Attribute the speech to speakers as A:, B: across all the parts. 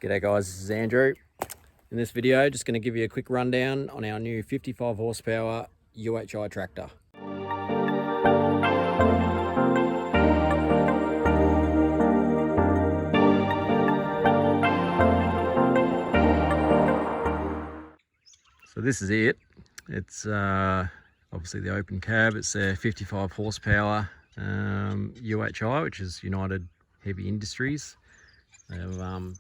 A: G'day guys, this is Andrew. In this video, just going to give you a quick rundown on our new 55 horsepower UHI tractor. So this is it. It's obviously the open cab. It's a 55 horsepower UHI, which is United Heavy Industries. They've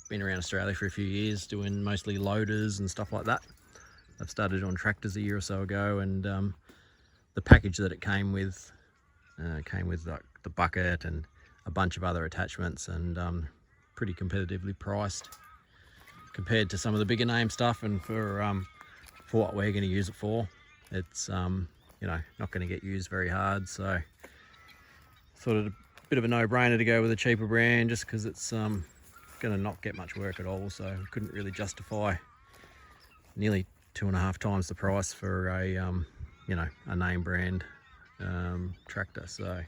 A: been around Australia for a few years doing mostly loaders and stuff like that. They've started on tractors a year or so ago, and the package that it came with like the bucket and a bunch of other attachments, and pretty competitively priced compared to some of the bigger name stuff. And for what we're going to use it for, it's not going to get used very hard, so sort of a bit of a no-brainer to go with a cheaper brand, just because it's going to not get much work at all. So we couldn't really justify nearly 2.5 times the price for a name brand tractor. So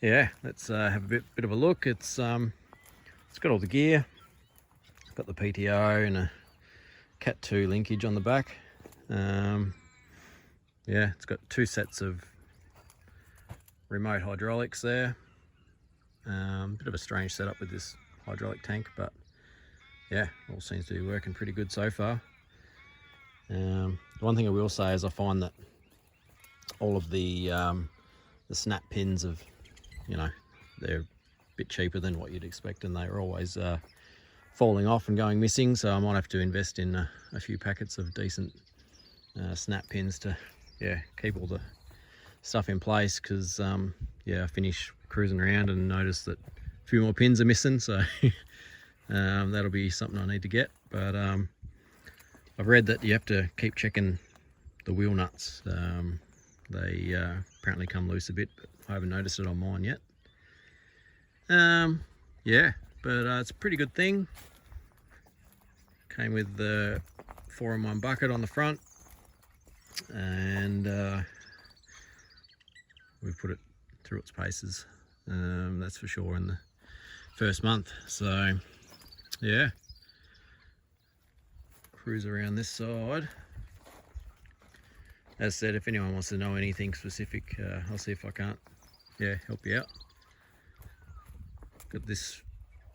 A: yeah, let's have a bit of a look. It's got all the gear, got the PTO and a Cat 2 linkage on the back. Yeah, it's got 2 sets of remote hydraulics there. Bit of a strange setup with this hydraulic tank, but yeah, all seems to be working pretty good so far. The one thing I will say is I find that all of the snap pins of, they're a bit cheaper than what you'd expect, and they're always falling off and going missing, so I might have to invest in a few packets of decent snap pins to keep all the stuff in place, because I finish cruising around and notice that a few more pins are missing, so that'll be something I need to get. But I've read that you have to keep checking the wheel nuts. They apparently come loose a bit, but I haven't noticed it on mine yet. But it's a pretty good thing. Came with the 4-in-1 bucket on the front, and we've put it through its paces, that's for sure, in the first month. So yeah, cruise around this side. As said, if anyone wants to know anything specific, I'll see if I can't help you out. Got this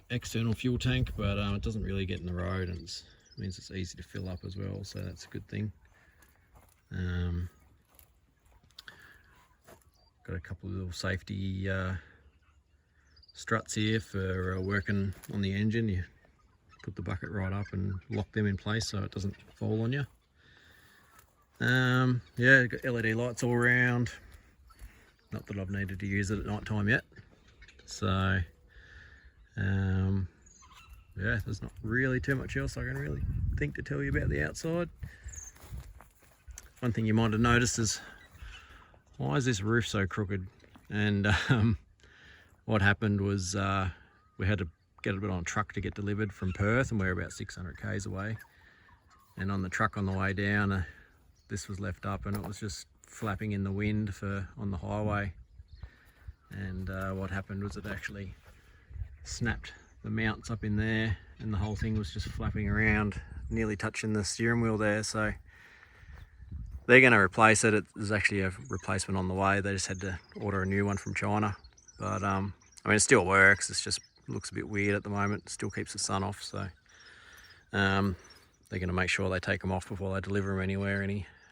A: external fuel tank, but it doesn't really get in the road, and it means it's easy to fill up as well, so that's a good thing. Got a couple of little safety struts here for working on the engine. You put the bucket right up and lock them in place so it doesn't fall on you. Got LED lights all around. Not that I've needed to use it at night time yet. So there's not really too much else I can really think to tell you about the outside. One thing you might have noticed is, why is this roof so crooked? And what happened was we had to get it on a truck to get delivered from Perth, and we're about 600 k's away. And on the truck on the way down, this was left up, and it was just flapping in the wind on the highway. And what happened was it actually snapped the mounts up in there, and the whole thing was just flapping around, nearly touching the steering wheel there. So they're going to replace it. There's actually a replacement on the way. They just had to order a new one from China. But it still works. It's just looks a bit weird at the moment. It still keeps the sun off. So they're going to make sure they take them off before they deliver them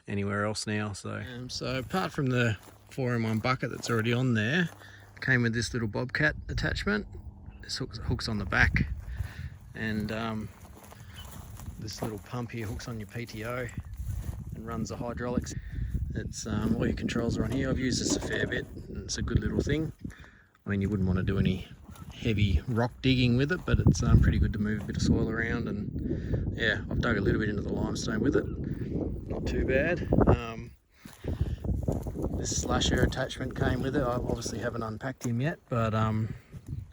A: anywhere else now. So apart from the 4-in-1 bucket that's already on there, it came with this little bobcat attachment. This hooks on the back, and this little pump here hooks on your PTO and runs the hydraulics. It's all your controls are on here. I've used this a fair bit, and it's a good little thing. I mean, you wouldn't want to do any heavy rock digging with it, but it's pretty good to move a bit of soil around. And yeah, I've dug a little bit into the limestone with it, not too bad. This slasher attachment came with it. I obviously haven't unpacked him yet, but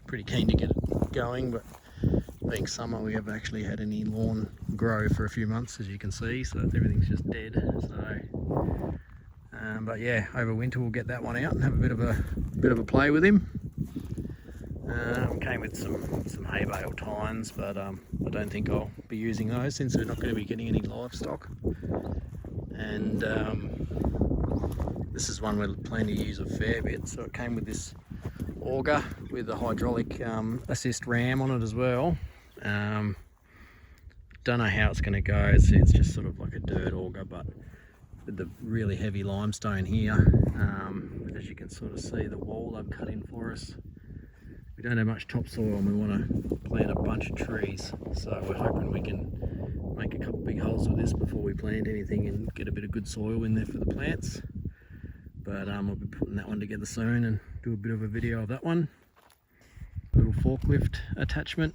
A: pretty keen to get it going. But being summer, we haven't actually had any lawn grow for a few months, as you can see, so everything's just dead. So but yeah, over winter we'll get that one out and have a bit of a play with him. Came with some hay bale tines, but I don't think I'll be using those since we're not going to be getting any livestock. And this is one we're planning to use a fair bit, so it came with this auger with a hydraulic assist ram on it as well. Don't know how it's going to go. It's just sort of like a dirt auger, but with the really heavy limestone here, as you can sort of see, the wall they've cut in for us. We don't have much topsoil and we want to plant a bunch of trees, so we're hoping we can make a couple big holes with this before we plant anything and get a bit of good soil in there for the plants. But I'll be putting that one together soon and do a bit of a video of that one. Little forklift attachment,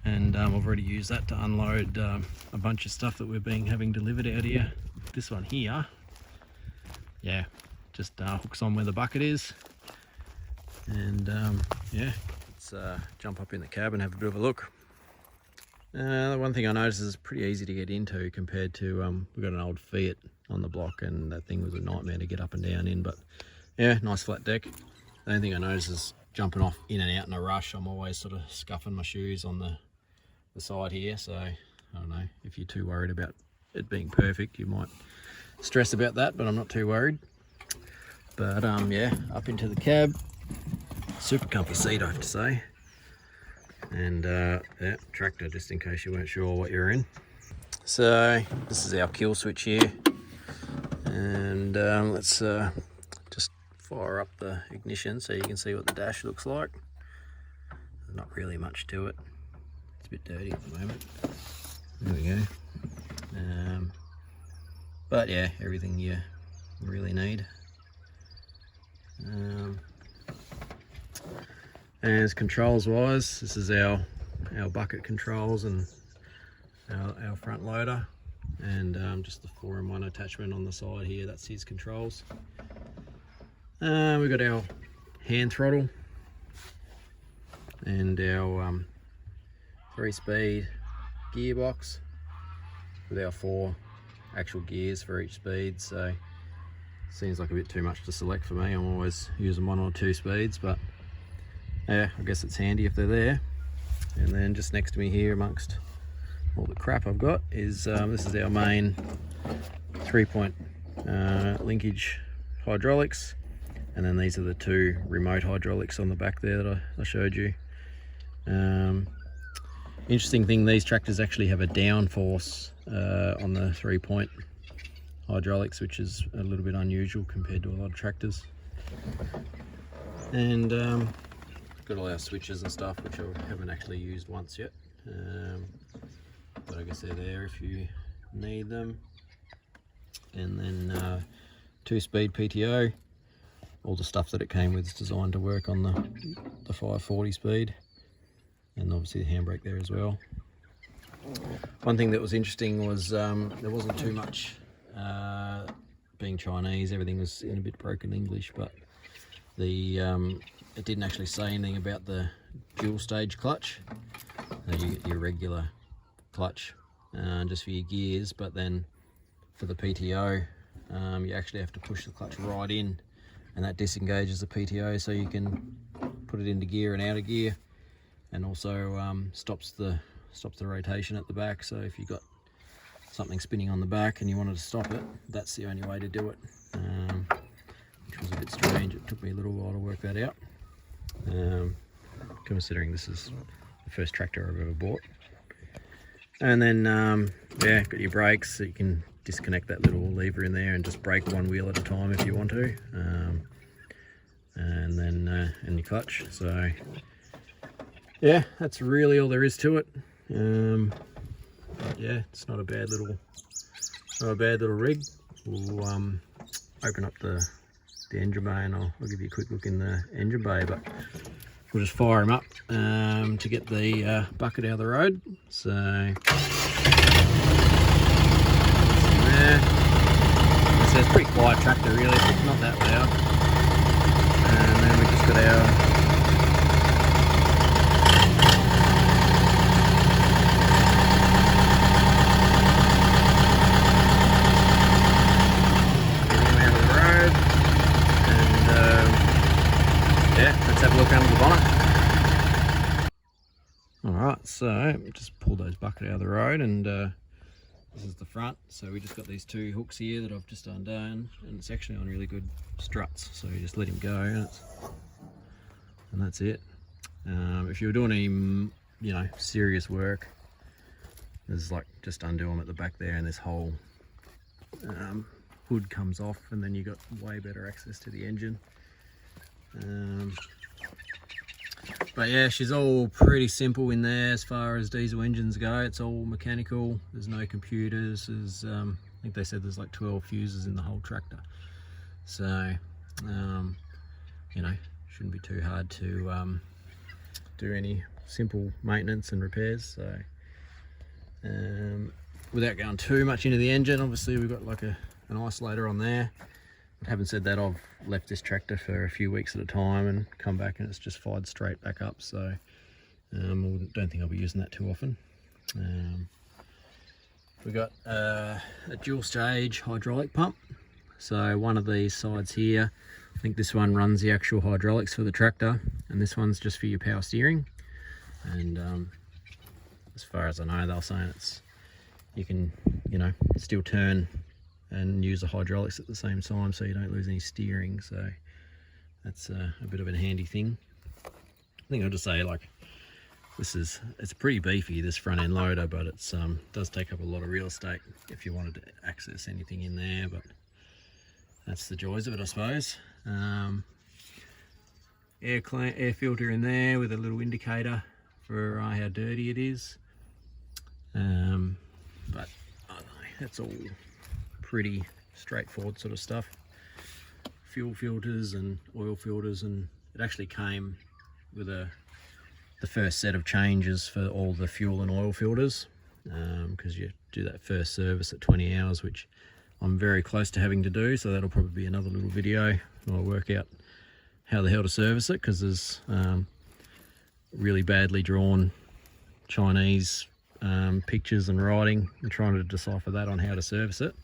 A: and I've already used that to unload a bunch of stuff that we're having delivered out here. This one here, yeah, just hooks on where the bucket is. And yeah, let's jump up in the cab and have a bit of a look. The one thing I noticed is it's pretty easy to get into compared to, we've got an old Fiat on the block and that thing was a nightmare to get up and down in, but yeah, nice flat deck. The only thing I noticed is jumping off in and out in a rush, I'm always sort of scuffing my shoes on the side here, so I don't know, if you're too worried about it being perfect, you might stress about that, but I'm not too worried. But yeah, up into the cab. Super comfy seat, I have to say. And yeah, tractor, just in case you weren't sure what you're in. So this is our kill switch here, and let's just fire up the ignition so you can see what the dash looks like. There's not really much to it. It's a bit dirty at the moment. There we go. But yeah, everything you really need. As controls wise, this is our bucket controls and our front loader, and just the 4-in-1 attachment on the side here, that's his controls. We've got our hand throttle and our 3-speed gearbox with our 4 actual gears for each speed, so seems like a bit too much to select for me. I'm always using 1 or 2 speeds, but yeah, I guess it's handy if they're there. And then just next to me here, amongst all the crap I've got, is this is our main 3-point linkage hydraulics, and then these are the 2 remote hydraulics on the back there that I showed you. Interesting thing, these tractors actually have a downforce on the 3-point hydraulics, which is a little bit unusual compared to a lot of tractors. And got all our switches and stuff, which I haven't actually used once yet, but I guess they're there if you need them. And then 2-speed PTO, all the stuff that it came with is designed to work on the 540 speed, and obviously the handbrake there as well. One thing that was interesting was there wasn't too much, being Chinese, everything was in a bit broken English, but it didn't actually say anything about the dual stage clutch. You get your regular clutch just for your gears, but then for the PTO you actually have to push the clutch right in, and that disengages the PTO so you can put it into gear and out of gear, and also stops the rotation at the back. So if you've got something spinning on the back and you wanted to stop it, that's the only way to do it, which was a bit strange. It took me a little while to work that out, considering this is the first tractor I've ever bought. And then yeah, got your brakes, so you can disconnect that little lever in there and just brake one wheel at a time if you want to, and then and your clutch. So yeah, that's really all there is to it. Yeah, it's not a bad little rig. We'll open up the engine bay, and I'll give you a quick look in the engine bay, but we'll just fire them up to get the bucket out of the road. So there. So it's a pretty quiet tractor really, it's not that loud. And then we just got our yeah, let's have a look under the bonnet. So just pull those bucket out of the road, and this is the front. So we just got these two hooks here that I've just undone, and it's actually on really good struts. So you just let him go, and that's it. If you're doing any, serious work, there's like just undo them at the back there, and this whole hood comes off, and then you got way better access to the engine. But yeah, she's all pretty simple in there as far as diesel engines go. It's all mechanical. There's no computers. There's I think they said there's like 12 fuses in the whole tractor. So shouldn't be too hard to do any simple maintenance and repairs. So without going too much into the engine, obviously we've got like an isolator on there. But having said that, I've left this tractor for a few weeks at a time and come back and it's just fired straight back up. So I don't think I'll be using that too often. We've got a dual stage hydraulic pump. So one of these sides here, I think this one runs the actual hydraulics for the tractor, and this one's just for your power steering. And as far as I know, they're saying you can still turn and use the hydraulics at the same time, so you don't lose any steering. So that's a bit of a handy thing. I think I'll just say, like, it's pretty beefy, this front end loader, but it's does take up a lot of real estate if you wanted to access anything in there. But that's the joys of it, I suppose. Air filter in there with a little indicator for how dirty it is. But I don't know, that's all pretty straightforward sort of stuff. Fuel filters and oil filters, and it actually came with the first set of changes for all the fuel and oil filters, because you do that first service at 20 hours, which I'm very close to having to do. So that'll probably be another little video. I'll work out how the hell to service it, because there's really badly drawn Chinese pictures and writing, and trying to decipher that on how to service it,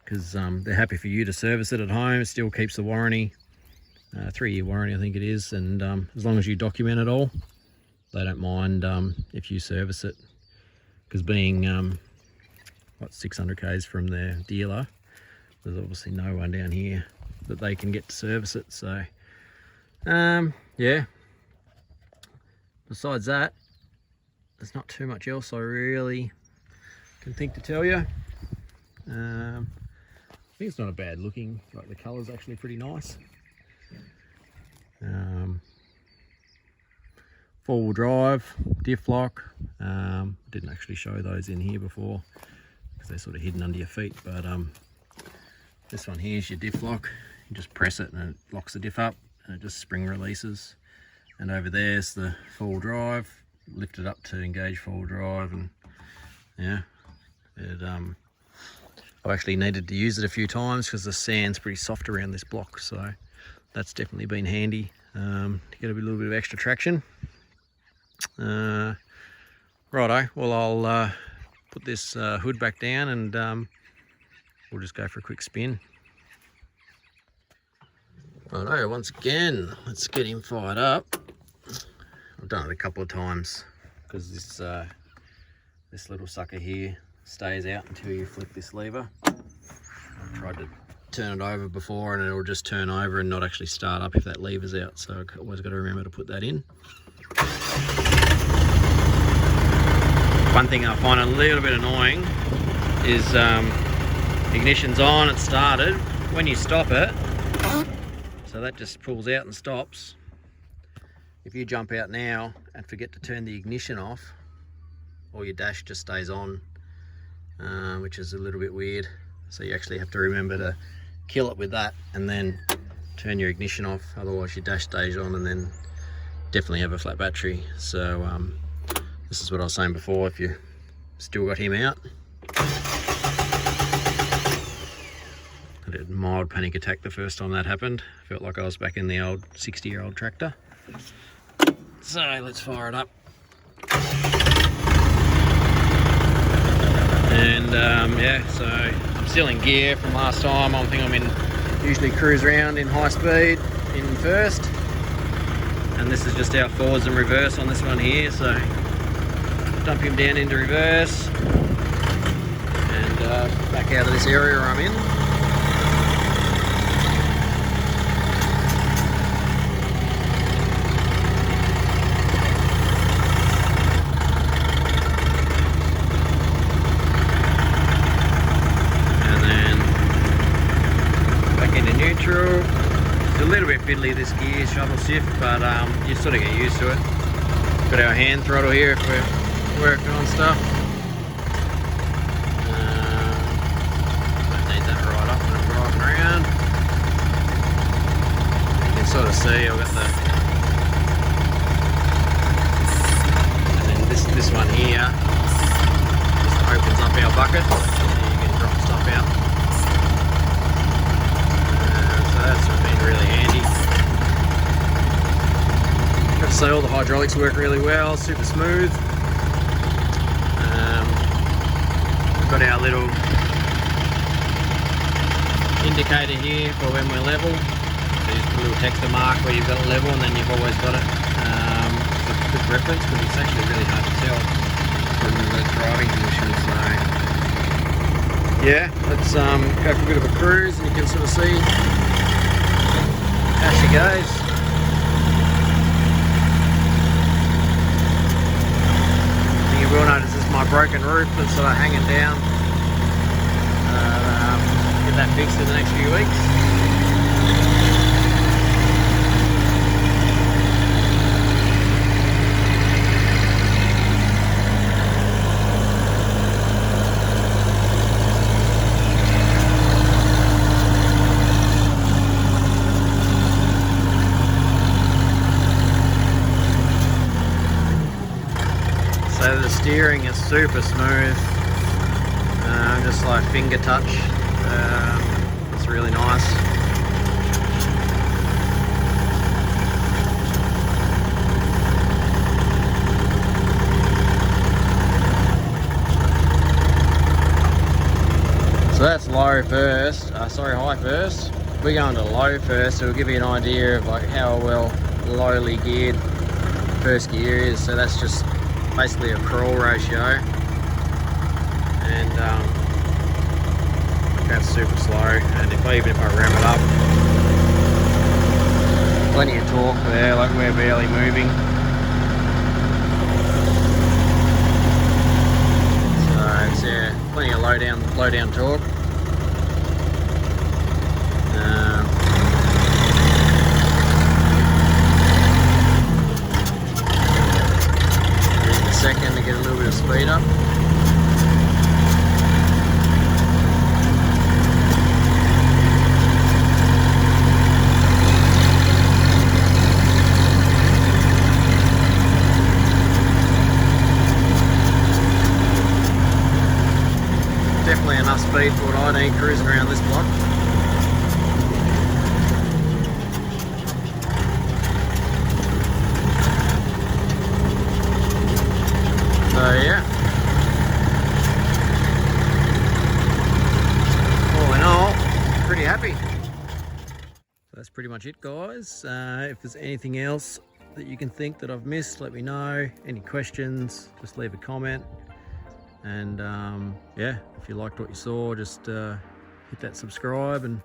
A: because they're happy for you to service it at home. It still keeps the warranty, 3-year warranty I think it is, and as long as you document it all, they don't mind if you service it, because being 600 k's from their dealer, there's obviously no one down here that they can get to service it. So yeah, besides that, there's not too much else I really can think to tell you. I think it's not a bad looking, like the colour's actually pretty nice. Four-wheel drive, diff lock. Didn't actually show those in here before because they're sort of hidden under your feet, but this one here is your diff lock. You just press it and it locks the diff up, and it just spring releases. And over there's the four-wheel drive. Lift it up to engage four-wheel drive, and yeah, I've actually needed to use it a few times because the sand's pretty soft around this block, so that's definitely been handy to get a little bit of extra traction. Righto, well, I'll put this hood back down, and we'll just go for a quick spin. Righto, once again, let's get him fired up. I've done it a couple of times because this little sucker here stays out until you flick this lever. I tried to turn it over before and it'll just turn over and not actually start up if that lever's out, so I've always got to remember to put that in. One thing I find a little bit annoying is ignition's on, it started. When you stop it, so that just pulls out and stops. If you jump out now and forget to turn the ignition off, or your dash just stays on, which is a little bit weird. So you actually have to remember to kill it with that and then turn your ignition off, otherwise your dash stays on, and then definitely have a flat battery. So this is what I was saying before, if you still got him out. I did a mild panic attack the first time that happened. Felt like I was back in the old 60-year-old tractor. So let's fire it up. And yeah, so I'm still in gear from last time. I think I'm usually cruise around in high speed in first. And this is just our forwards and reverse on this one here. So dump him down into reverse and back out of this area I'm in. And then back into neutral. It's a little bit fiddly, this gear shuttle shift, but you sort of get used to it. Got our hand throttle here if we're working on stuff. Don't need that right up when I'm driving around. You can sort of see I've got the, and then this one here just opens up our bucket and you can drop stuff out. So that's been really handy. Got to say all the hydraulics work really well, super smooth. Got our little indicator here for when we're level. So you just put a little texter mark where you've got it level, and then you've always got it. It's a good reference, but it's actually really hard to tell from the driving conditions. So yeah, let's go for a bit of a cruise, and you can sort of see how she goes. You will notice this is my broken roof that's sort of hanging down. Get that fixed in the next few weeks. So the steering is super smooth, just like finger touch. It's really nice. So that's low first, high first. We're going to low first, so it'll give you an idea of like how well lowly geared first gear is. So that's just basically a crawl ratio, and that's super slow. And even if I ram it up, plenty of torque there, like we're barely moving. So it's plenty of low down torque. Second to get a little bit of speed up. Definitely enough speed for what I need cruising around this block. So yeah, all in all, pretty happy. So that's pretty much it, guys. If there's anything else that you can think that I've missed, let me know. Any questions, just leave a comment. And yeah, if you liked what you saw, just hit that subscribe and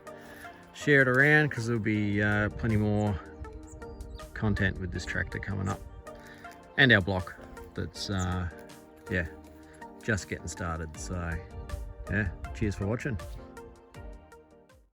A: share it around, because there'll be plenty more content with this tractor coming up, and our block that's yeah, just getting started. So yeah, cheers for watching.